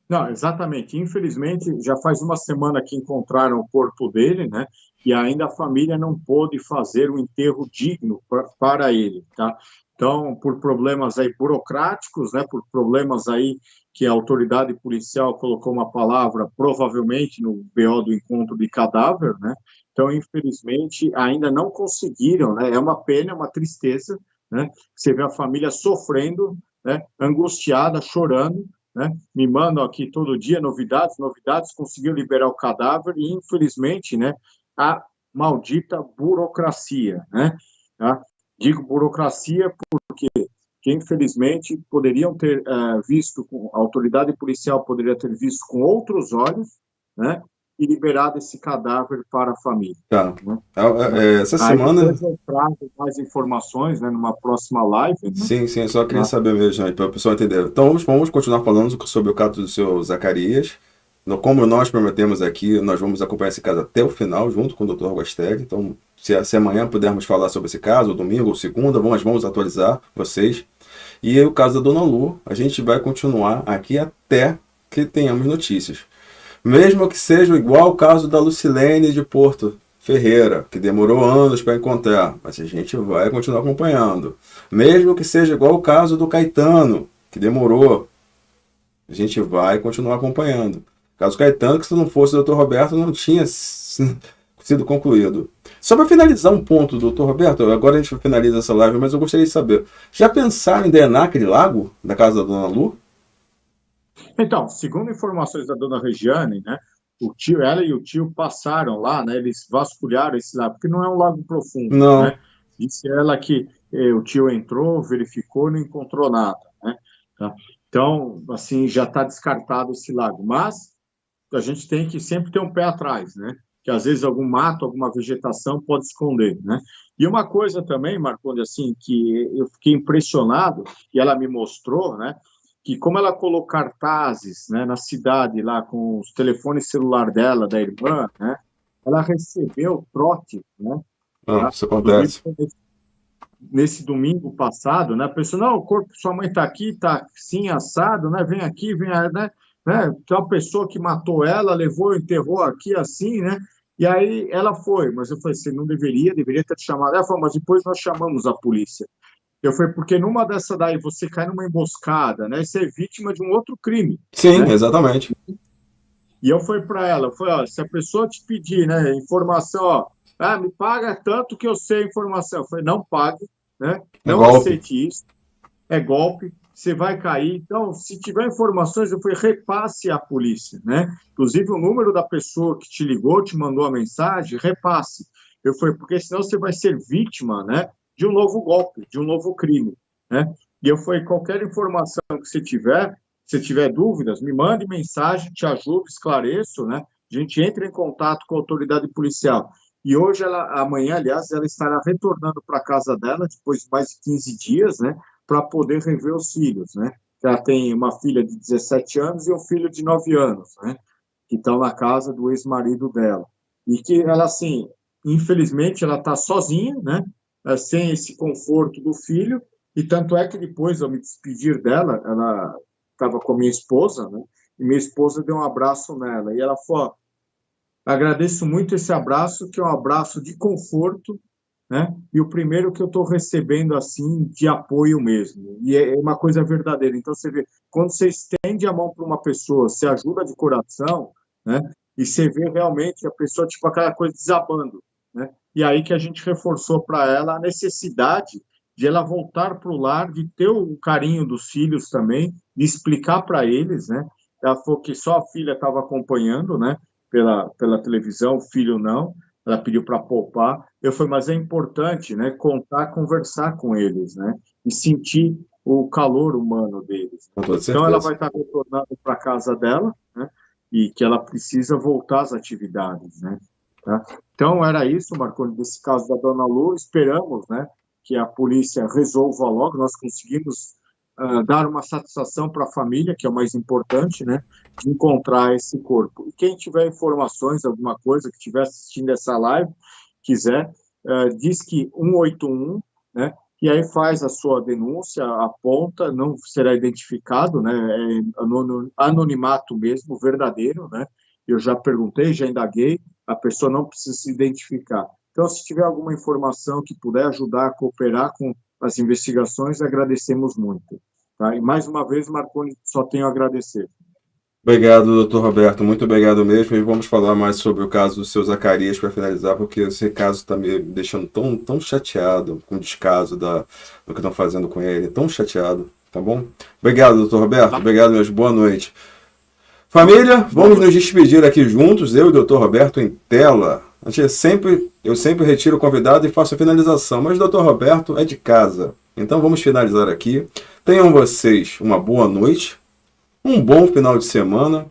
Não, exatamente. Infelizmente, já faz uma semana que encontraram o corpo dele, né? E ainda a família não pôde fazer um enterro digno para ele, tá? Então, por problemas aí burocráticos, né, por problemas aí que a autoridade policial colocou uma palavra, provavelmente no BO do encontro de cadáver, né? Então, infelizmente, ainda não conseguiram, né? É uma pena, é uma tristeza, né? Você vê a família sofrendo, né? Angustiada, chorando, né? Me mandam aqui todo dia novidades, novidades, conseguiu liberar o cadáver e, infelizmente, né? A maldita burocracia, né? Tá? Digo burocracia que infelizmente poderiam ter visto, a autoridade policial poderia ter visto com outros olhos, né, e liberado esse cadáver para a família. Tá. Né? Essa Aí semana. depois eu trago mais informações, né, numa próxima live. Né? Sim, sim, eu só queria saber mesmo, para o pessoal entender. Então, vamos continuar falando sobre o caso do seu Zacarias. Como nós prometemos aqui, nós vamos acompanhar esse caso até o final, junto com o Dr. Gosteg. Então, se amanhã pudermos falar sobre esse caso, ou domingo, ou segunda, vamos atualizar vocês. E o caso da Dona Lu, a gente vai continuar aqui até que tenhamos notícias. Mesmo que seja igual ao caso da Lucilene de Porto Ferreira, que demorou anos para encontrar, mas a gente vai continuar acompanhando. Mesmo que seja igual ao caso do Caetano, que demorou, a gente vai continuar acompanhando. O caso do Caetano, que se não fosse o Dr. Roberto, não tinha sido concluído. Só para finalizar um ponto, doutor Roberto, agora a gente finaliza essa live, mas eu gostaria de saber, já pensaram em drenar aquele lago da casa da Dona Lu? Então, segundo informações da dona Regiane, né, ela e o tio passaram lá, né, eles vasculharam esse lago, porque não é um lago profundo, Não. né? Disse ela que o tio entrou, verificou e não encontrou nada, né? Tá? Então, assim, já está descartado esse lago, mas a gente tem que sempre ter um pé atrás, né? Que às vezes algum mato, alguma vegetação pode esconder, né? E uma coisa também, Marcondes, assim, que eu fiquei impressionado, e ela me mostrou, né? Que como ela colocou cartazes, né, na cidade lá com os telefones celular dela, da irmã, né? Ela recebeu trote, né? Ah, Tá? isso Inclusive, acontece. nesse domingo passado, né? A pessoa, não, o corpo, sua mãe está aqui, está assim, assado, né? Vem aqui, vem, né? Tem uma pessoa que matou ela, levou, enterrou aqui, assim, né? E aí ela foi, mas eu falei, você não deveria ter te chamado. Ela falou, mas depois nós chamamos a polícia. Eu falei, porque numa dessa daí você cai numa emboscada, né? Você é vítima de um outro crime, Sim, né? exatamente. E eu falei para ela, eu falei, ó, se a pessoa te pedir, né, informação, ó, me paga tanto que eu sei a informação. Eu falei, não pague, né? É Não golpe. aceite isso, é golpe, você vai cair. Então, se tiver informações, eu falei, repasse à polícia, né? Inclusive, o número da pessoa que te ligou, te mandou a mensagem, repasse. Eu falei, porque senão você vai ser vítima, né, de um novo golpe, de um novo crime, né? E eu falei, qualquer informação que você tiver, se tiver dúvidas, me mande mensagem, te ajudo, esclareço, né? A gente entra em contato com a autoridade policial. E hoje, amanhã, aliás, ela estará retornando para a casa dela, depois de mais de 15 dias, né? Para poder rever os filhos, né? Ela tem uma filha de 17 anos e um filho de 9 anos, né? Que estão na casa do ex-marido dela. E que ela, assim, infelizmente, ela está sozinha, né? Sem esse conforto do filho, e tanto é que depois, ao me despedir dela, ela estava com a minha esposa, né? E minha esposa deu um abraço nela, e ela falou, agradeço muito esse abraço, que é um abraço de conforto, né? E o primeiro que eu estou recebendo assim de apoio mesmo. E é uma coisa verdadeira. Então você vê, quando você estende a mão para uma pessoa, você ajuda de coração, né? E você vê realmente a pessoa tipo aquela coisa desabando, né? E aí que a gente reforçou para ela a necessidade de ela voltar para o lar, de ter o carinho dos filhos também, de explicar para eles, né? Ela falou que só a filha estava acompanhando, né? Pela televisão, o filho não. Ela pediu para poupar. Eu falei, mas é importante, né, conversar com eles, né, e sentir o calor humano deles. Com toda Então, ela certeza. vai estar retornando para a casa dela, né, e que ela precisa voltar às atividades, né. Tá? Então, era isso, Marconi, desse caso da Dona Lu. Esperamos, né, que a polícia resolva logo. Nós conseguimos dar uma satisfação para a família, que é o mais importante, né, de encontrar esse corpo. E quem tiver informações, alguma coisa, que estiver assistindo essa live, quiser, diz que 181, né, e aí faz a sua denúncia, aponta, não será identificado, né, é anonimato mesmo, verdadeiro, né, eu já perguntei, já indaguei, a pessoa não precisa se identificar. Então, se tiver alguma informação que puder ajudar a cooperar com as investigações, agradecemos muito. Tá? E mais uma vez, Marconi, só tenho a agradecer. Obrigado, doutor Roberto. Muito obrigado mesmo. E vamos falar mais sobre o caso do seu Zacarias para finalizar, porque esse caso está me deixando tão chateado com o descaso do que estão fazendo com ele. Tão chateado, tá bom? Obrigado, doutor Roberto. Tá? Obrigado mesmo. Boa noite. Família, vamos nos despedir aqui juntos, eu e o doutor Roberto em tela. Eu sempre retiro o convidado e faço a finalização, mas o doutor Roberto é de casa. Então vamos finalizar aqui. Tenham vocês uma boa noite, um bom final de semana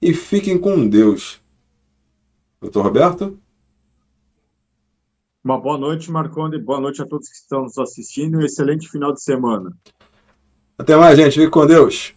e fiquem com Deus. Doutor Roberto? Uma boa noite, Marconi. Boa noite a todos que estão nos assistindo e um excelente final de semana. Até mais, gente. Fique com Deus.